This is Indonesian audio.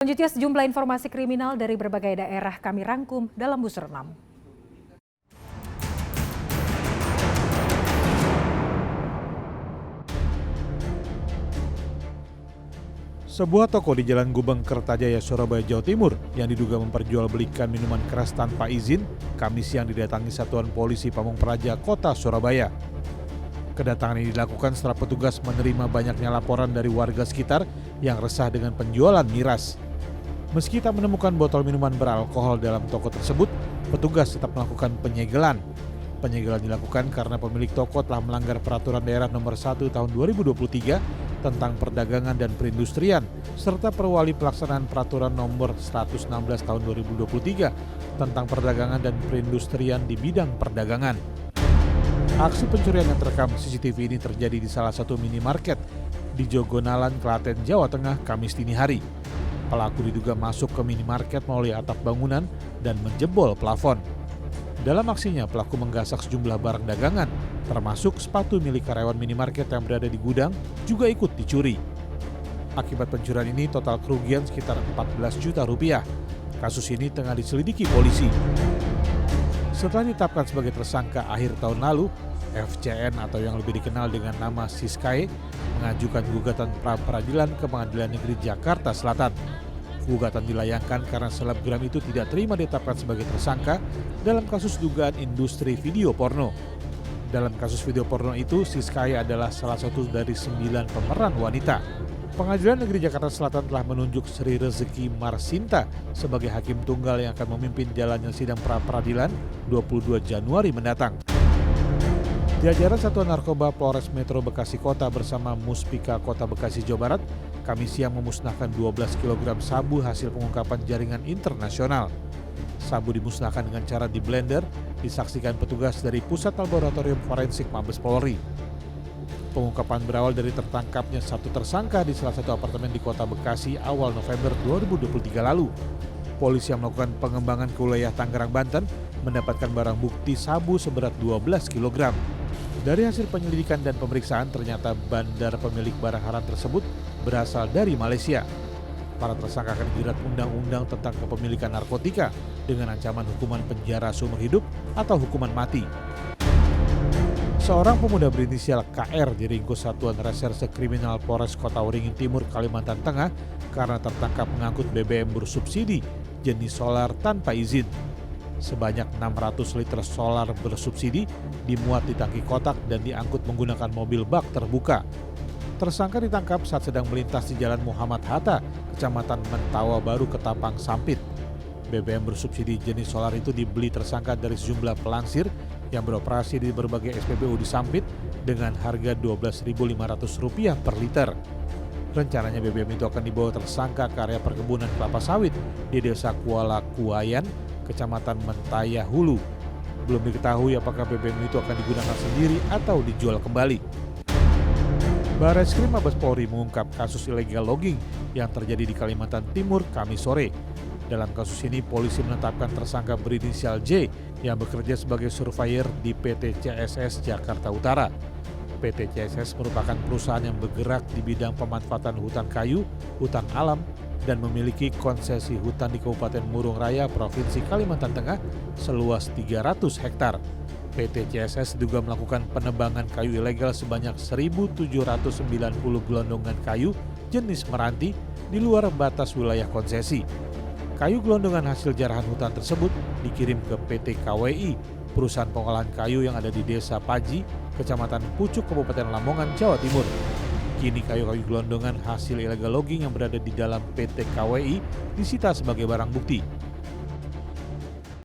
Selanjutnya sejumlah informasi kriminal dari berbagai daerah kami rangkum dalam Busur 6. Sebuah toko di Jalan Gubeng, Kertajaya, Surabaya, Jawa Timur yang diduga memperjualbelikan minuman keras tanpa izin, Kamis siang didatangi Satuan Polisi Pamung Praja, Kota Surabaya. Kedatangan ini dilakukan setelah petugas menerima banyaknya laporan dari warga sekitar yang resah dengan penjualan miras. Meski tak menemukan botol minuman beralkohol dalam toko tersebut, petugas tetap melakukan penyegelan. Penyegelan dilakukan karena pemilik toko telah melanggar Peraturan Daerah Nomor 1 Tahun 2023 tentang perdagangan dan perindustrian, serta perwali pelaksanaan Peraturan Nomor 116 Tahun 2023 tentang perdagangan dan perindustrian di bidang perdagangan. Aksi pencurian yang terekam CCTV ini terjadi di salah satu minimarket di Jogonalan, Klaten, Jawa Tengah, Kamis dini hari. Pelaku diduga masuk ke minimarket melalui atap bangunan dan menjebol plafon. Dalam aksinya, pelaku menggasak sejumlah barang dagangan, termasuk sepatu milik karyawan minimarket yang berada di gudang, juga ikut dicuri. Akibat pencurian ini, total kerugian sekitar 14 juta rupiah. Kasus ini tengah diselidiki polisi. Setelah ditetapkan sebagai tersangka akhir tahun lalu, FCN atau yang lebih dikenal dengan nama Siskae mengajukan gugatan pra-peradilan ke Pengadilan Negeri Jakarta Selatan. Gugatan dilayangkan karena selebgram itu tidak terima ditetapkan sebagai tersangka dalam kasus dugaan industri video porno. Dalam kasus video porno itu, Siskae adalah salah satu dari 9 pemeran wanita. Pengadilan Negeri Jakarta Selatan telah menunjuk Sri Rezeki Marsinta sebagai hakim tunggal yang akan memimpin jalannya sidang pra-peradilan 22 Januari mendatang. Jajaran Satuan Narkoba Polres Metro Bekasi Kota bersama Muspika Kota Bekasi, Jawa Barat, Kamis siang memusnahkan 12 kg sabu hasil pengungkapan jaringan internasional. Sabu dimusnahkan dengan cara di blender, disaksikan petugas dari Pusat Laboratorium Forensik Mabes Polri. Pengungkapan berawal dari tertangkapnya satu tersangka di salah satu apartemen di Kota Bekasi awal November 2023 lalu. Polisi yang melakukan pengembangan ke wilayah Tangerang, Banten mendapatkan barang bukti sabu seberat 12 kg. Dari hasil penyelidikan dan pemeriksaan, ternyata bandar pemilik barang haram tersebut berasal dari Malaysia. Para tersangka akan dijerat undang-undang tentang kepemilikan narkotika dengan ancaman hukuman penjara seumur hidup atau hukuman mati. Seorang pemuda berinisial KR diringkus Satuan Reserse Kriminal Polres Kota Waringin Timur, Kalimantan Tengah karena tertangkap mengangkut BBM bersubsidi jenis solar tanpa izin. Sebanyak 600 liter solar bersubsidi dimuat di tangki kotak dan diangkut menggunakan mobil bak terbuka. Tersangka ditangkap saat sedang melintas di Jalan Muhammad Hatta, Kecamatan Mentawa Baru, Ketapang, Sampit. BBM bersubsidi jenis solar itu dibeli tersangka dari sejumlah pelansir yang beroperasi di berbagai SPBU di Sampit dengan harga Rp12.500 per liter. Rencananya BBM itu akan dibawa tersangka ke area perkebunan kelapa sawit di Desa Kuala Kuayan, Kecamatan Mentaya Hulu. Belum diketahui apakah BBM itu akan digunakan sendiri atau dijual kembali. Barreskrim Mabes Polri mengungkap kasus illegal logging yang terjadi di Kalimantan Timur Kamis sore. Dalam kasus ini, polisi menetapkan tersangka berinisial J yang bekerja sebagai surveyor di PT CSS Jakarta Utara. PT CSS merupakan perusahaan yang bergerak di bidang pemanfaatan hutan kayu, hutan alam, dan memiliki konsesi hutan di Kabupaten Murung Raya, Provinsi Kalimantan Tengah seluas 300 hektar. PT CSS diduga melakukan penebangan kayu ilegal sebanyak 1.790 gelondongan kayu jenis meranti di luar batas wilayah konsesi. Kayu gelondongan hasil jarahan hutan tersebut dikirim ke PT KWI, perusahaan pengolahan kayu yang ada di Desa Paji, Kecamatan Pucuk, Kabupaten Lamongan, Jawa Timur. Kini kayu-kayu gelondongan hasil illegal logging yang berada di dalam PT KWI disita sebagai barang bukti.